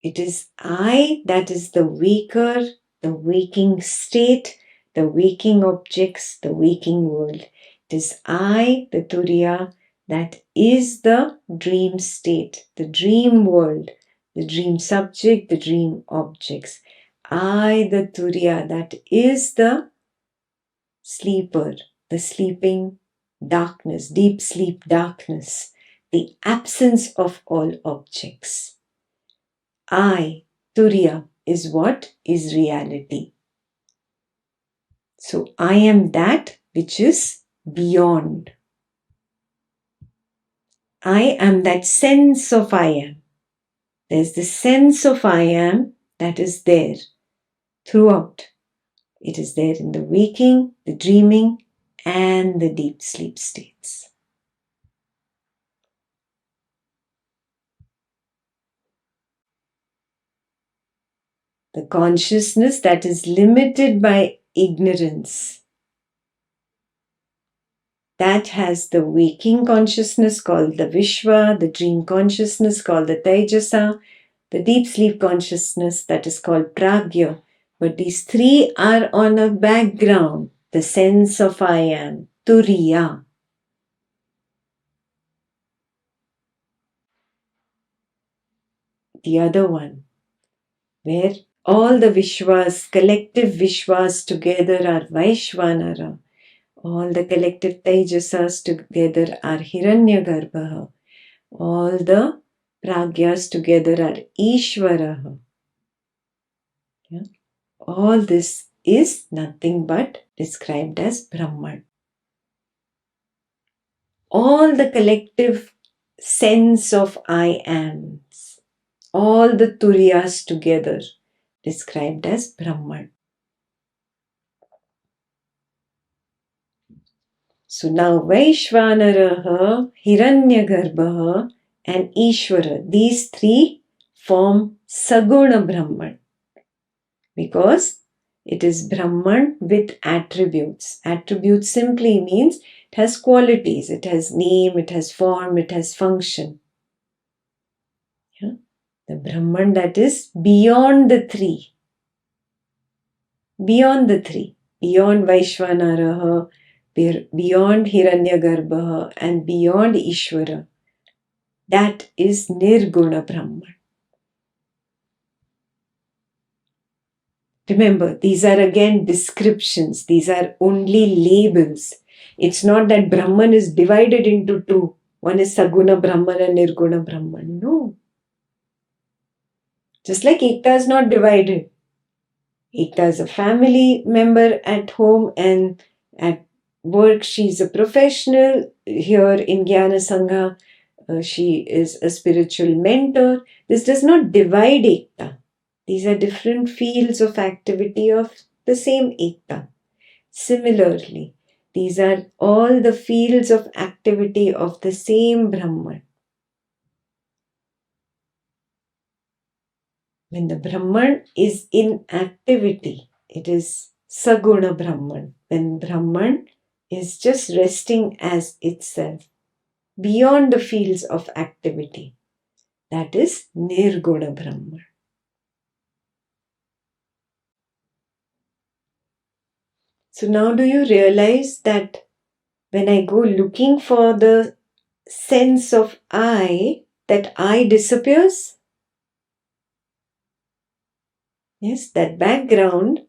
It is I that is the waker, the waking state, the waking objects, the waking world. It is I, the Turiya, that is the dream state, the dream world, the dream subject, the dream objects. I, the Turiya, that is the sleeper, the sleeping darkness, deep sleep darkness, the absence of all objects. I, Turiya, is what is reality. So I am that which is beyond. I am that sense of I am. There's the sense of I am that is there throughout. It is there in the waking, the dreaming, and the deep sleep states. The consciousness that is limited by ignorance, that has the waking consciousness called the Vishwa, the dream consciousness called the Tejasa, the deep sleep consciousness that is called Pragya. But these three are on a background, the sense of I am, Turiya. The other one, where all the Vishwas, collective Vishwas together are Vaishvanara. All the collective Tejasas together are Hiranyagarbha. All the Pragyas together are Ishvara. Yeah? All this is nothing but described as Brahman. All the collective sense of I ams, all the Turiyas together described as Brahman. So now Vaishvanaraha, Hiranyagarbha and Ishvara, these three form Saguna Brahman, because it is Brahman with attributes. Attributes simply means it has qualities, it has name, it has form, it has function. Yeah? The Brahman that is beyond the three. Beyond the three. Beyond Vaishvanaraha, beyond Hiranyagarbha and beyond Ishvara. That is Nirguna Brahman. Remember, these are again descriptions. These are only labels. It's not that Brahman is divided into two. One is Saguna Brahman and Nirguna Brahman. No. Just like Ekta is not divided. Ekta is a family member at home and at work she's a professional. Here in Jnana Sangha, she is a spiritual mentor. This does not divide Ekta. These are different fields of activity of the same Ekta. Similarly, these are all the fields of activity of the same Brahman. When the Brahman is in activity, it is Saguna Brahman. When Brahman is just resting as itself, beyond the fields of activity, that is Nirguna Brahman. So now do you realize that when I go looking for the sense of I, that I disappears? Yes, that background,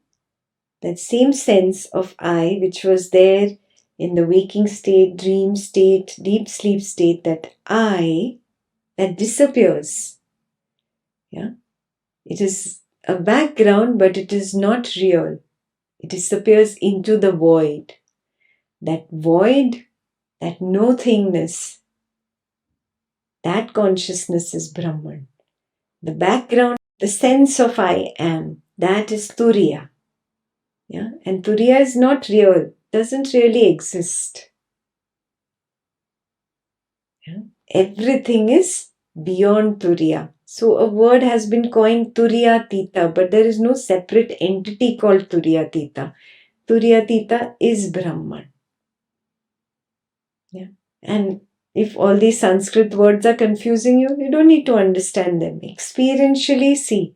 that same sense of I, which was there in the waking state, dream state, deep sleep state, that I, that disappears. Yeah, it is a background, but it is not real. It disappears into the void. That void, that nothingness, that consciousness is Brahman. The background, the sense of I am, that is Turiya. Yeah? And Turiya is not real, doesn't really exist. Yeah? Everything is beyond Turiya. So a word has been coined Turiyatita, but there is no separate entity called Turiyatita. Turiyatita is Brahman. Yeah? And If all these Sanskrit words are confusing you, you don't need to understand them. Experientially see.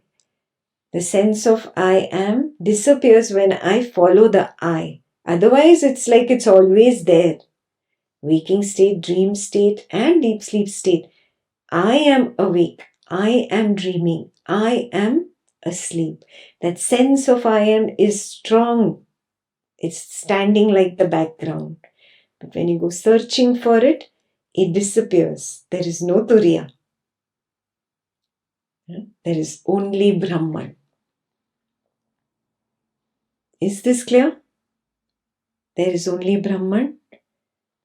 The sense of I am disappears when I follow the I. Otherwise, it's like it's always there. Waking state, dream state, and deep sleep state. I am awake. I am dreaming. I am asleep. That sense of I am is strong. It's standing like the background. But when you go searching for it, it disappears. There is no Turiya. There is only Brahman. Is this clear? There is only Brahman.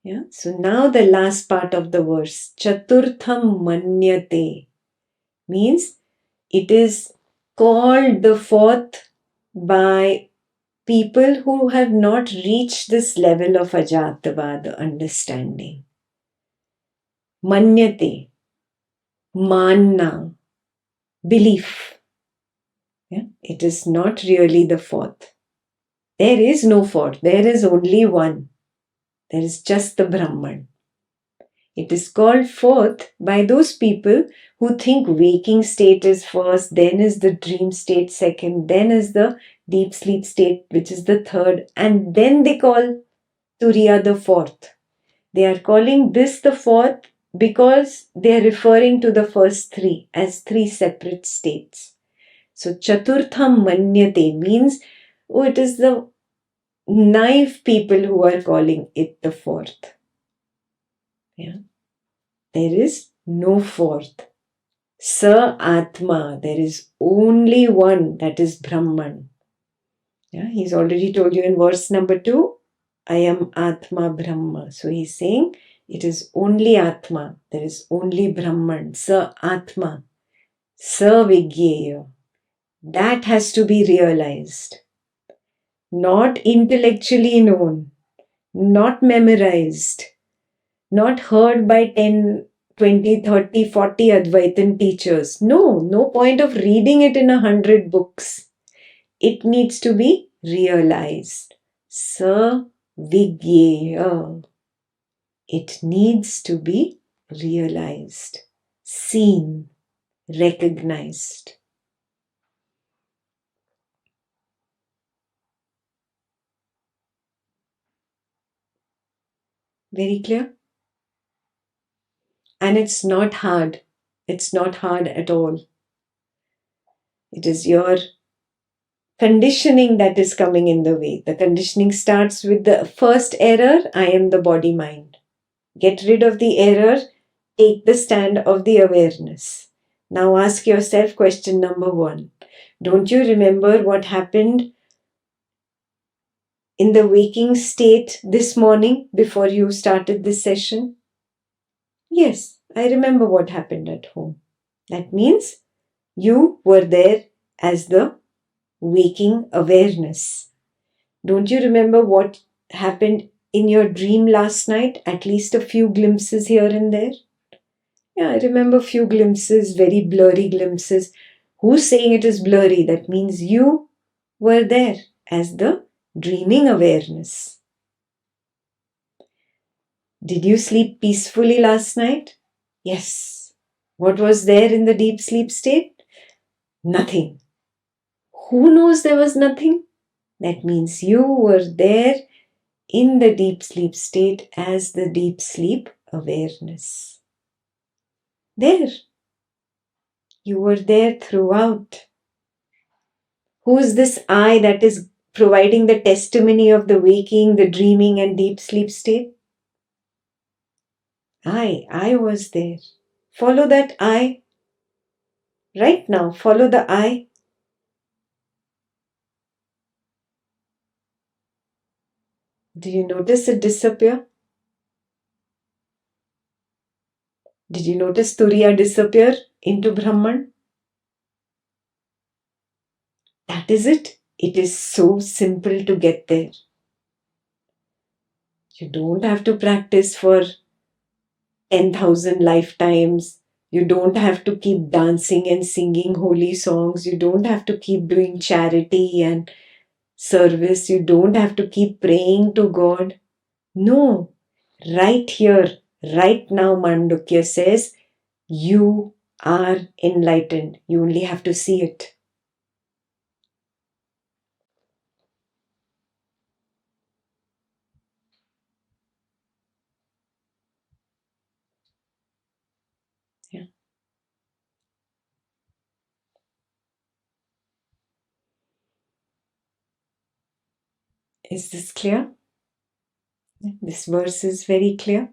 Yeah. So now the last part of the verse, Chaturtham Manyate, means it is called the fourth by people who have not reached this level of Ajatavada understanding. Manyate, manna, belief. Yeah? It is not really the fourth. There is no fourth. There is only one. There is just the Brahman. It is called fourth by those people who think waking state is first, then is the dream state second, then is the deep sleep state, which is the third, and then they call Turiya the fourth. They are calling this the fourth because they are referring to the first three as three separate states. So Chaturtham Manyate means, oh, it is the naive people who are calling it the fourth. Yeah. There is no fourth. Sa Atma, there is only one, that is Brahman. Yeah, he's already told you in verse number 2, I am Atma Brahma. So he's saying it is only Atma, there is only Brahman. Sa Atma, Sa Vigyeya. That has to be realized. Not intellectually known, not memorized, not heard by 10, 20, 30, 40 Advaitin teachers. No point of reading it in 100 books. It needs to be realized. Sa Vigyeya. It needs to be realized, seen, recognized. Very clear? And it's not hard. It's not hard at all. It is your conditioning that is coming in the way. The conditioning starts with the first error, I am the body mind. Get rid of the error, take the stand of the awareness. Now ask yourself question number 1. Don't you remember what happened in the waking state this morning before you started this session? Yes, I remember what happened at home. That means you were there as the waking awareness. Don't you remember what happened in your dream last night? At least a few glimpses here and there. Yeah, I remember a few glimpses, very blurry glimpses. Who's saying it is blurry? That means you were there as the dreaming awareness. Did you sleep peacefully last night? Yes. What was there in the deep sleep state? Nothing. Who knows there was nothing? That means you were there in the deep sleep state as the deep sleep awareness. There. You were there throughout. Who is this I that is providing the testimony of the waking, the dreaming and deep sleep state? I was there. Follow that I. Right now, follow the I. Do you notice it disappear? Did you notice Turiya disappear into Brahman? That is it. It is so simple to get there. You don't have to practice for 10,000 lifetimes. You don't have to keep dancing and singing holy songs. You don't have to keep doing charity and service. You don't have to keep praying to God. No, right here, Right now, Maandukya says, you are enlightened. You only have to see it. Yeah. Is this clear? This verse is very clear.